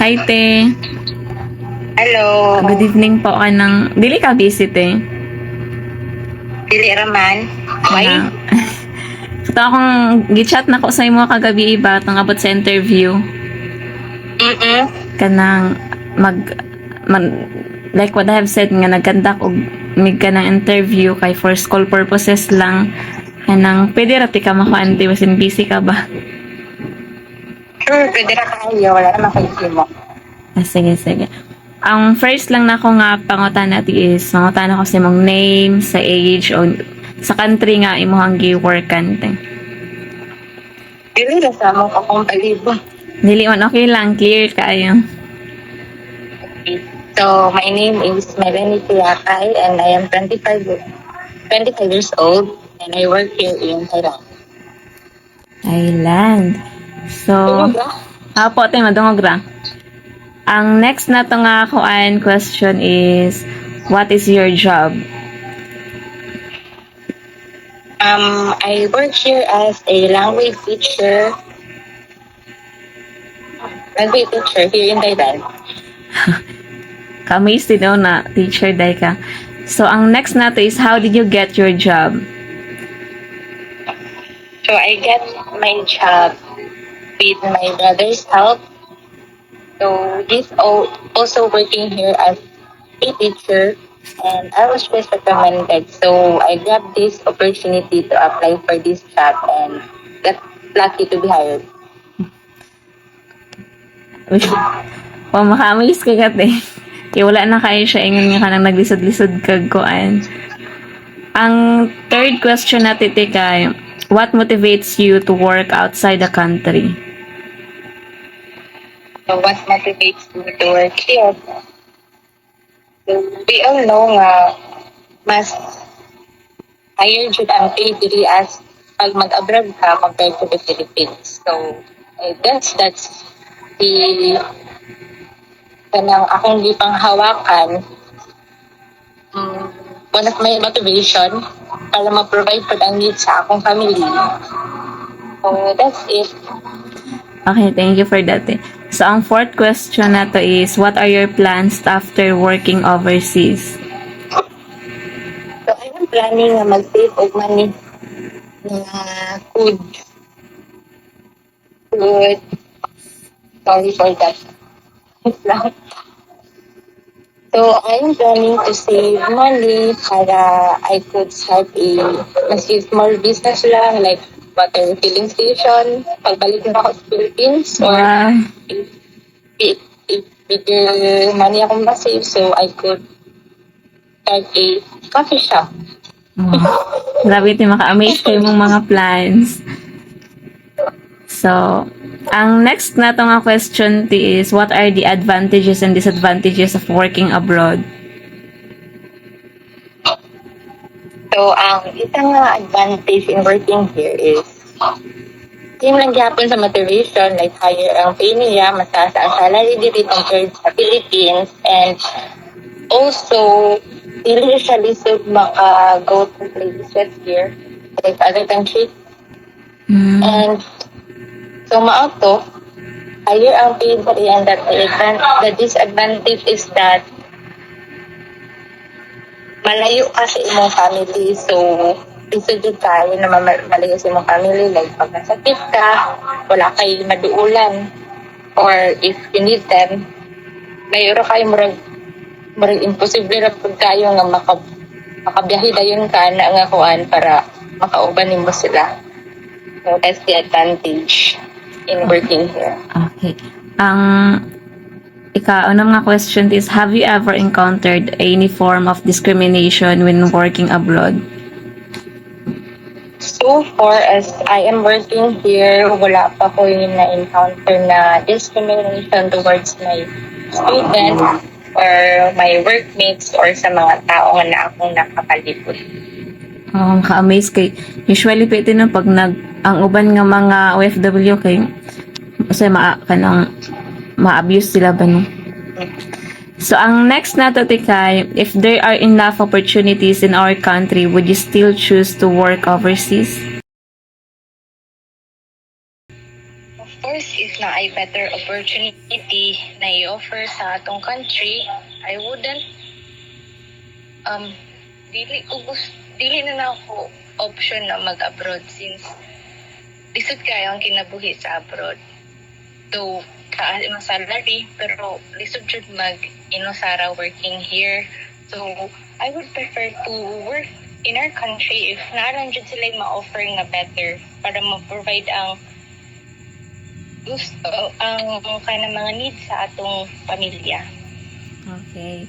Hi, te. Hello. Good evening po ka ng... Dili ka busy, te. Dili raman. Why? Kanang... Ito akong gichat na ko sa imo kagabi iba tong abot sa interview. Kanang like what I have said nga nagkandak og mig ka ng interview kay for school purposes lang. Kanang pwede ra ti ka makuan ti wasin busy ka ba? Sure, pwede na kayo. Wala naman kayo mo. Sige. Ang first lang na ko nga pangutan natin is mangutan ako sa imong name, sa age, o sa country nga imuhang gi-workan. Dili na sa mong akong palibo. Dili man okay lang, clear kayo. So, my name is Melanie Piakay and I am 25 years old and I work here in Thailand. Thailand. So, apo tayo madungog ra. Ang next na to nga kuan question is, what is your job? I work here as a language teacher here in Thailand. Ka-amazed din daw na teacher day ka. So, ang next na to is, how did you get your job? So, I get my job with my brother's help. So, he's also working here as a teacher and I was just recommended. So, I grabbed this opportunity to apply for this job and got lucky to be hired. O, maka-amaze ka kate. Kaya wala na kayo siya ingon nga kanang naglisod-lisod kag kuan. Ang third question natin kay, what motivates you to work outside the country? So, what motivates me to work here? So, we all know nga mas higher jud ang pay diri as pag mag-abroad ka compared to the Philippines. So, I guess that's the kanang akong gipang hawakan. One of my motivation para ma-provide for ang needs sa akong family. So, that's it. Okay, thank you for that. So, ang fourth question na to is, what are your plans after working overseas? So, I am planning na mag-save og money na food. Sorry for that. So, I'm planning to save money para I could start a small business lang, like water filling station, pagbalik na ako sa Philippines, or Wow. if bigger money akong ma-save, so I could start a coffee shop. Grabe ito, maka-amaze kayo mong mga plans. So, ang next na to nga question is, what are the advantages and disadvantages of working abroad? So, ang isang advantage in working here is yung lang gyapon sa motivation, like higher ang pay niya, mataas ang salary dito compared sa Philippines, and also, dili siya lisod maka-go to places here, like other countries. And so, maato, higher ang pay diri, and that the disadvantage is that malayo ka sa imong family. So, lisod yun kayo na malayo sa imong family. Like, pag nasakit ka, wala kayo maduulan. Or if you need them, mayroon kayo murag imposible na pag kayo nga makabiyahe dayon ka na nga kuan para makauban mo sila. So, that's the advantage in working here. Okay. Ang unang nga question is, have you ever encountered any form of discrimination when working abroad? So far as I am working here, wala pa ko yung na-encounter na discrimination towards my students or my workmates or sa mga tao na akong nakapalibot. Ka-amaze kay usually pwede na pag ang uban nga mga OFW kay kasi ma-abuse sila ba no? So ang next na to kay, if there are enough opportunities in our country, would you still choose to work overseas? Of course, if na ay better opportunity na i-offer sa atong country, I wouldn't dili na ako option na mag-abroad since lisod kayo ang kinabuhi sa abroad. Though taas ang salary pero lisod jud mag-inusara working here. So I would prefer to work in our country if naran jud sila ma-offer nga better para ma-provide ang gusto ang kanang mga needs sa atong pamilya. Okay.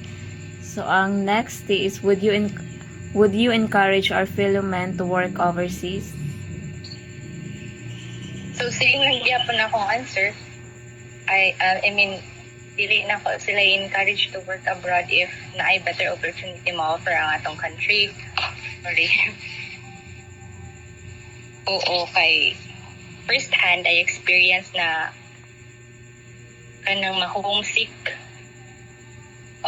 So, ang next is, would you encourage our fellow men to work overseas? So same lang gyapon akong answer. I mean dili na ko sila encourage to work abroad if naay better opportunity ma-offer ang atong country. Sorry. Oo, kay first hand I experience na kanang ma-homesick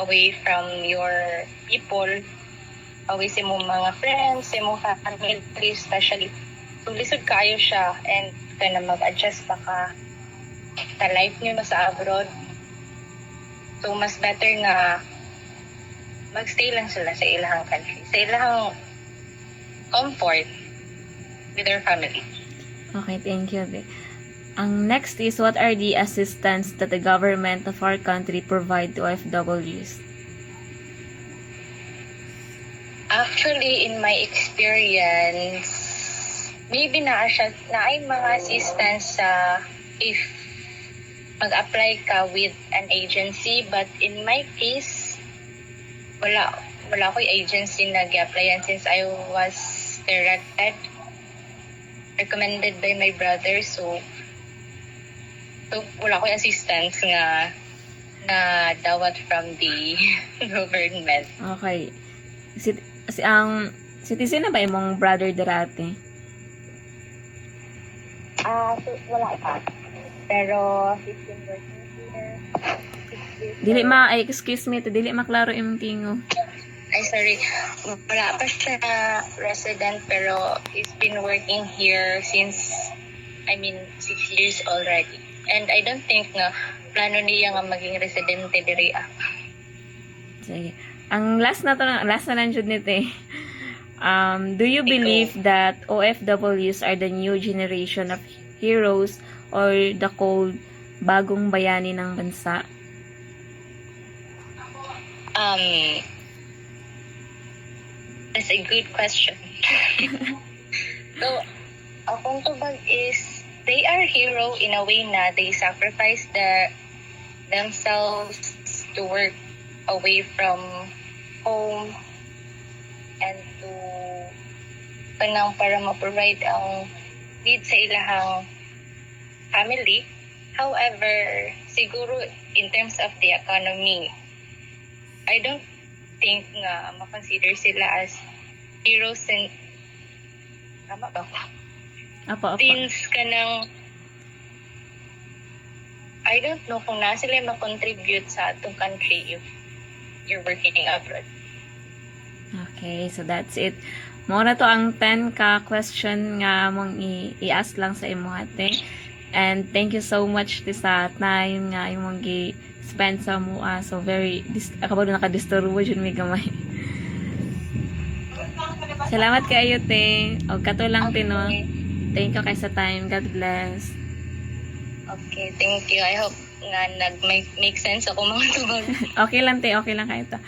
away from your people, away sa mong mga friends, sa mong family, especially. So lisod kayo siya and kanang mag-adjust pa ka sa life niyo sa abroad. So mas better nga magstay lang sila sa ilahang country, sa ilahang comfort with their family. Okay, thank you. Be. Ang next is, what are the assistance that the government of our country provide to OFWs? Actually, in my experience, maybe naay mga assistance sa if mag-apply ka with an agency, but in my case, wala ko'y agency na gi-applyan since I was recommended by my brother, so wala ko'y assistance nga na dawat from the government. Okay. Ang citizen na ba imong brother dati? So, wala pa. Pero he's been working here. Excuse me, dili maklaro imong tingo. Ay, sorry. Wala pa siya resident pero he's been working here since 6 years already. And I don't think na plano niya nga maging residente diri. Sige. Ang last na lang jud nito eh. Do you believe that OFWs are the new generation of heroes or the cold bagong bayani ng bansa? That's a good question. So, akong tubag is they are hero in a way na they sacrifice themselves to work away from home and to para ma-provide ang need sa ilahang family. However, siguro in terms of the economy, I don't think nga ma-consider sila as heroes and tama ba? Apa. Since kanang I don't know kung na sila ma-contribute sa atong country if you're working abroad. Okay, so that's it. Muna to ang 10 ka question nga mong i-ask lang sa imo ate. And thank you so much sa time nga imong gi-spend sa mua. So very ako ba naka-disturbo jud mi gamay. Salamat kayo te. Og kato lang Okay. tino. Thank you kay sa time. God bless. Okay, thank you. I hope nga nag-make sense ako mga tubag. Okay lang te, okay lang kayo to.